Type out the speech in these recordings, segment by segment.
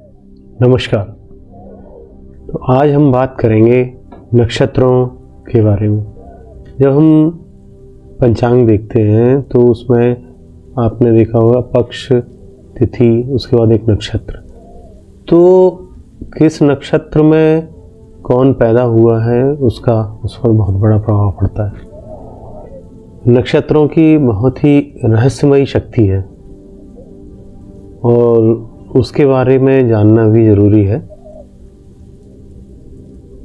नमस्कार। तो आज हम बात करेंगे नक्षत्रों के बारे में। जब हम पंचांग देखते हैं तो उसमें आपने देखा होगा पक्ष, तिथि, उसके बाद एक नक्षत्र। तो किस नक्षत्र में कौन पैदा हुआ है उसका उस पर बहुत बड़ा प्रभाव पड़ता है। नक्षत्रों की बहुत ही रहस्यमयी शक्ति है और उसके बारे में जानना भी जरूरी है।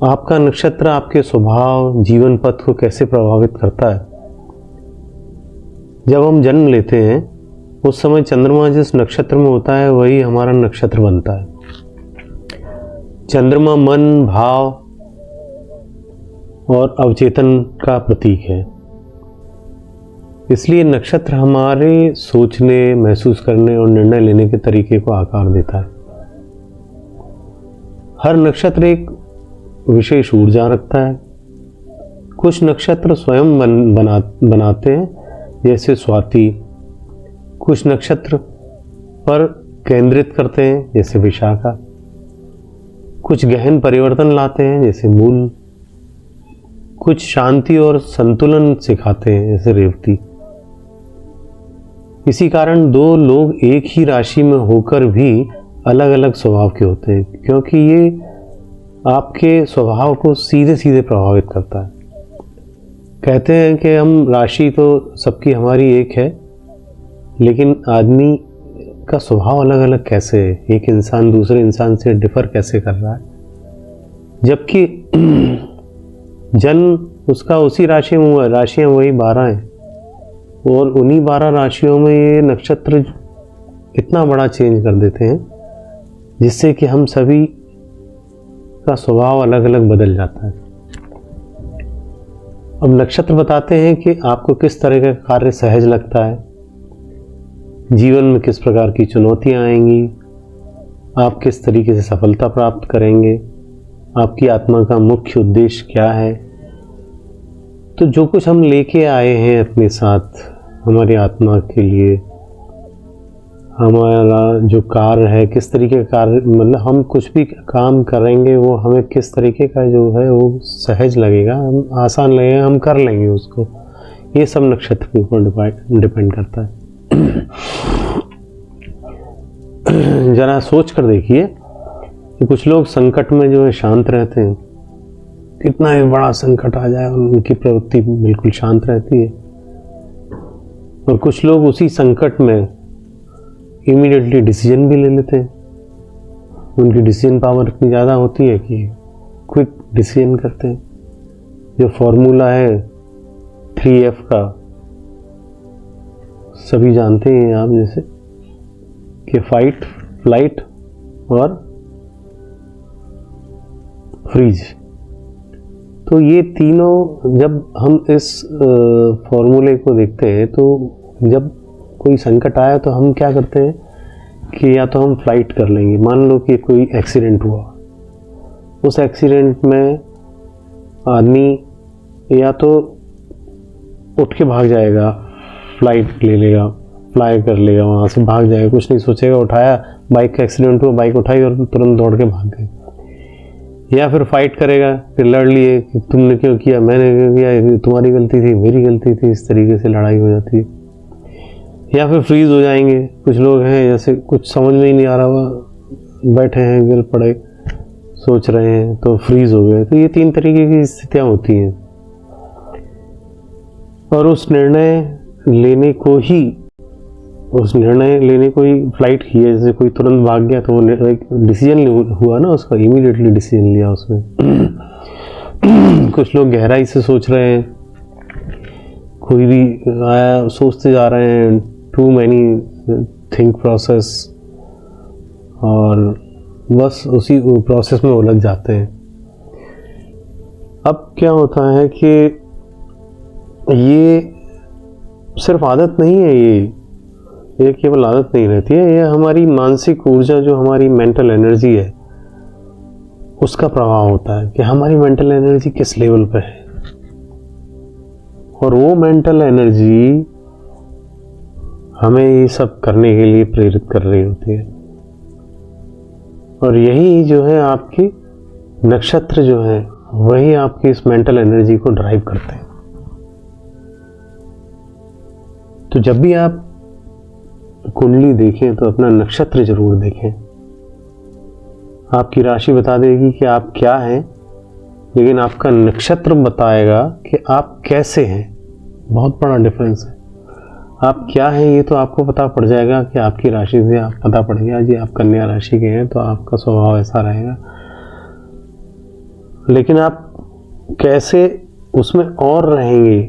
आपका नक्षत्र आपके स्वभाव, जीवन पथ को कैसे प्रभावित करता है। जब हम जन्म लेते हैं उस समय चंद्रमा जिस नक्षत्र में होता है वही हमारा नक्षत्र बनता है। चंद्रमा मन, भाव और अवचेतन का प्रतीक है। इसलिए नक्षत्र हमारे सोचने, महसूस करने और निर्णय लेने के तरीके को आकार देता है। हर नक्षत्र एक विशेष ऊर्जा रखता है। कुछ नक्षत्र स्वयं बनाते हैं, जैसे स्वाति। कुछ नक्षत्र पर केंद्रित करते हैं, जैसे विशाखा। कुछ गहन परिवर्तन लाते हैं, जैसे मूल। कुछ शांति और संतुलन सिखाते हैं, जैसे रेवती। इसी कारण दो लोग एक ही राशि में होकर भी अलग अलग स्वभाव के होते हैं, क्योंकि ये आपके स्वभाव को सीधे सीधे प्रभावित करता है। कहते हैं कि हम राशि तो सबकी हमारी एक है, लेकिन आदमी का स्वभाव अलग अलग कैसे है। एक इंसान दूसरे इंसान से डिफर कैसे कर रहा है, जबकि जन्म उसका उसी राशि में हुआ है। राशियां वही 12 हैं और उन्हीं 12 राशियों में ये नक्षत्र इतना बड़ा चेंज कर देते हैं, जिससे कि हम सभी का स्वभाव अलग अलग बदल जाता है। अब नक्षत्र बताते हैं कि आपको किस तरह का कार्य सहज लगता है, जीवन में किस प्रकार की चुनौतियां आएंगी, आप किस तरीके से सफलता प्राप्त करेंगे, आपकी आत्मा का मुख्य उद्देश्य क्या है। तो जो कुछ हम लेके आए हैं अपने साथ हमारी आत्मा के लिए, हमारा जो कार्य है, किस तरीके का कार्य, मतलब हम कुछ भी काम करेंगे वो हमें किस तरीके का जो है वो सहज लगेगा, हम आसान लगेगा, हम कर लेंगे उसको। ये सब नक्षत्र के ऊपर डिपेंड करता है। जरा सोच कर देखिए कि कुछ लोग संकट में जो है शांत रहते हैं। कितना ही बड़ा संकट आ जाए उनकी प्रवृत्ति बिल्कुल शांत रहती है, और कुछ लोग उसी संकट में इमीडिएटली डिसीजन भी ले लेते हैं। उनकी डिसीजन पावर इतनी ज़्यादा होती है कि क्विक डिसीजन करते हैं। जो फॉर्मूला है 3F का सभी जानते हैं आप, जैसे कि फाइट, फ्लाइट और फ्रीज। तो ये तीनों जब हम इस फॉर्मूले को देखते हैं तो जब कोई संकट आया तो हम क्या करते हैं कि या तो हम फ्लाइट कर लेंगे। मान लो कि कोई एक्सीडेंट हुआ, उस एक्सीडेंट में आदमी या तो उठ के भाग जाएगा, फ्लाइट ले लेगा, फ्लाई कर लेगा, वहाँ से भाग जाएगा, कुछ नहीं सोचेगा, उठाया, बाइक का एक्सीडेंट हुआ, बाइक उठाई और तुरंत दौड़ के भाग गए। या फिर फाइट करेगा, फिर लड़ लिए कि तुमने क्यों किया, मैंने क्यों किया, तुम्हारी गलती थी, मेरी गलती थी, इस तरीके से लड़ाई हो जाती है। या फिर फ्रीज हो जाएंगे। कुछ लोग हैं जैसे कुछ समझ में ही नहीं आ रहा हुआ, बैठे हैं, गिर पड़े, सोच रहे हैं तो फ्रीज हो गए। तो ये 3 तरीके की स्थितियां होती हैं, और उस निर्णय लेने को ही फ्लाइट की है। जैसे कोई तुरंत भाग गया तो वो एक डिसीजन हुआ ना, उसका इमीडिएटली डिसीजन लिया उसने। कुछ लोग गहराई से सोच रहे हैं, कोई भी आया सोचते जा रहे हैं, टू मैनी थिंक प्रोसेस, और बस उसी प्रोसेस में उलझ जाते हैं। अब क्या होता है कि ये सिर्फ आदत नहीं है, ये केवल आदत नहीं रहती है, ये हमारी मानसिक ऊर्जा, जो हमारी मेंटल एनर्जी है, उसका प्रभाव होता है कि हमारी मेंटल एनर्जी किस लेवल पे है। और वो मेंटल एनर्जी हमें ये सब करने के लिए प्रेरित कर रही होती है। और यही जो है आपकी नक्षत्र जो है वही आपकी इस मेंटल एनर्जी को ड्राइव करते हैं। तो जब भी आप कुंडली देखें तो अपना नक्षत्र जरूर देखें। आपकी राशि बता देगी कि आप क्या हैं, लेकिन आपका नक्षत्र बताएगा कि आप कैसे हैं। बहुत बड़ा डिफरेंस है। आप क्या हैं ये तो आपको पता पड़ जाएगा कि आपकी राशि से आप पता पड़ गया जी आप कन्या राशि के हैं तो आपका स्वभाव ऐसा रहेगा, लेकिन आप कैसे उसमें और रहेंगे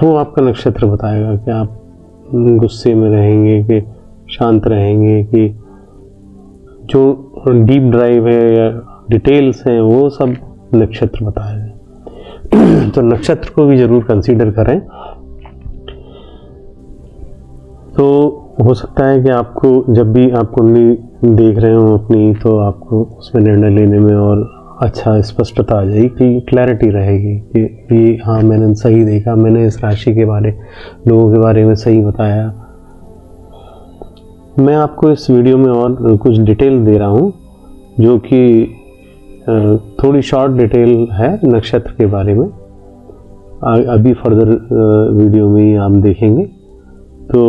वो आपका नक्षत्र बताएगा कि आप गुस्से में रहेंगे कि शांत रहेंगे, कि जो डीप ड्राइव है या डिटेल्स हैं वो सब नक्षत्र बताएगा। तो नक्षत्र को भी जरूर कंसीडर करें। तो हो सकता है कि आपको जब भी आप कुंडली देख रहे हो अपनी, तो आपको उसमें निर्णय लेने में और अच्छा स्पष्टता आ जाएगी, कि क्लैरिटी रहेगी कि ये हाँ मैंने सही देखा, मैंने इस राशि के बारे लोगों के बारे में सही बताया। मैं आपको इस वीडियो में और कुछ डिटेल दे रहा हूँ जो कि थोड़ी शॉर्ट डिटेल है नक्षत्र के बारे में। अभी फर्दर वीडियो में ही आप देखेंगे तो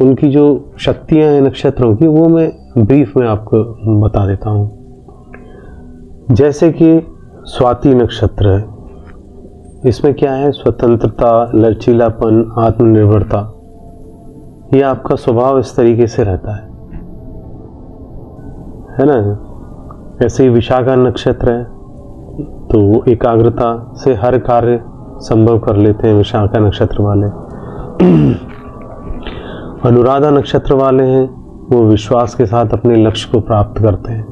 उनकी जो शक्तियां हैं नक्षत्रों की वो मैं ब्रीफ में आपको बता देता हूँ। जैसे कि स्वाति नक्षत्र है, इसमें क्या है स्वतंत्रता, लचीलापन, आत्मनिर्भरता, ये आपका स्वभाव इस तरीके से रहता है ना। ऐसे ही विशाखा नक्षत्र है तो वो एकाग्रता से हर कार्य संभव कर लेते हैं विशाखा नक्षत्र वाले। अनुराधा नक्षत्र वाले हैं वो विश्वास के साथ अपने लक्ष्य को प्राप्त करते हैं,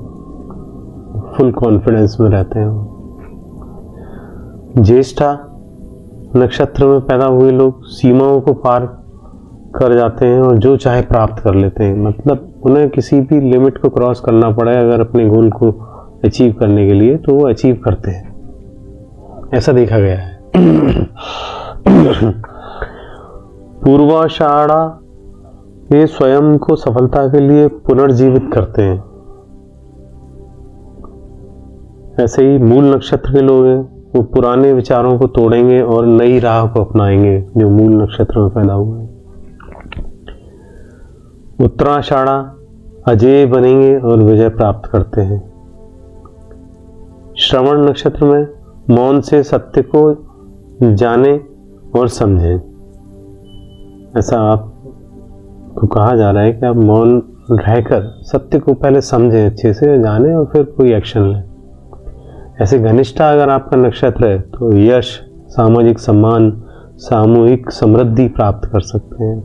फुल कॉन्फिडेंस में रहते हैं। ज्येष्ठा नक्षत्र में पैदा हुए लोग सीमाओं को पार कर जाते हैं और जो चाहे प्राप्त कर लेते हैं, मतलब उन्हें किसी भी लिमिट को क्रॉस करना पड़े अगर अपने गोल को अचीव करने के लिए तो वो अचीव करते हैं, ऐसा देखा गया है। पूर्वाषाढ़ा ये स्वयं को सफलता के लिए पुनर्जीवित करते हैं। ऐसे ही मूल नक्षत्र के लोग हैं वो पुराने विचारों को तोड़ेंगे और नई राह को अपनाएंगे जो मूल नक्षत्र में पैदा हुए हैं। उत्तराषाढ़ा अजेय बनेंगे और विजय प्राप्त करते हैं। श्रवण नक्षत्र में मौन से सत्य को जाने और समझें। ऐसा आपको कहा जा रहा है कि आप मौन रहकर सत्य को पहले समझें, अच्छे से जाने और फिर कोई एक्शन लें। ऐसे घनिष्ठा अगर आपका नक्षत्र है तो यश, सामाजिक सम्मान, सामूहिक समृद्धि प्राप्त कर सकते हैं,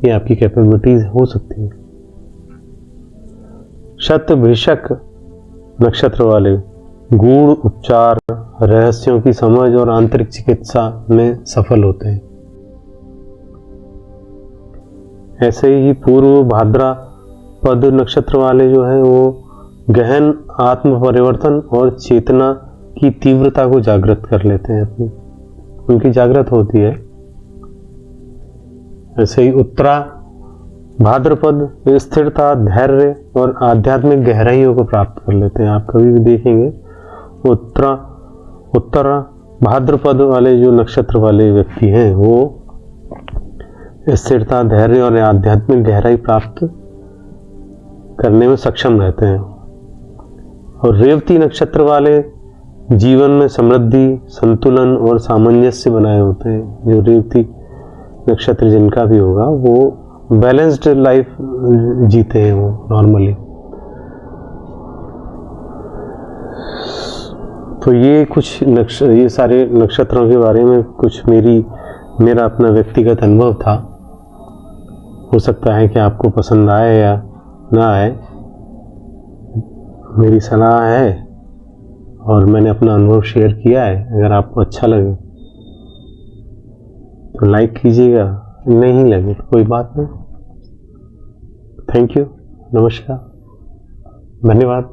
ये आपकी कैपेबिलिटीज हो सकती है। शतभिषक नक्षत्र वाले गूढ़ उपचार, रहस्यों की समझ और आंतरिक चिकित्सा में सफल होते हैं। ऐसे ही पूर्व भाद्रा पद नक्षत्र वाले जो हैं वो गहन आत्म परिवर्तन और चेतना की तीव्रता को जागृत कर लेते हैं अपनी, उनकी जागृत होती है। ऐसे ही उत्तरा भाद्रपद स्थिरता, धैर्य और आध्यात्मिक गहराइयों को प्राप्त कर लेते हैं। आप कभी भी देखेंगे उत्तरा भाद्रपद वाले जो नक्षत्र वाले व्यक्ति हैं वो स्थिरता, धैर्य और आध्यात्मिक गहराई प्राप्त करने में सक्षम रहते हैं। और रेवती नक्षत्र वाले जीवन में समृद्धि, संतुलन और सामंजस्य बनाए होते हैं। जो रेवती नक्षत्र जिनका भी होगा वो बैलेंस्ड लाइफ जीते हैं वो नॉर्मली। तो ये सारे नक्षत्रों के बारे में कुछ मेरा अपना व्यक्तिगत अनुभव था। हो सकता है कि आपको पसंद आए या ना आए, मेरी सलाह है और मैंने अपना अनुभव शेयर किया है। अगर आपको अच्छा लगे तो लाइक कीजिएगा, नहीं लगे तो कोई बात नहीं। थैंक यू, नमस्कार, धन्यवाद।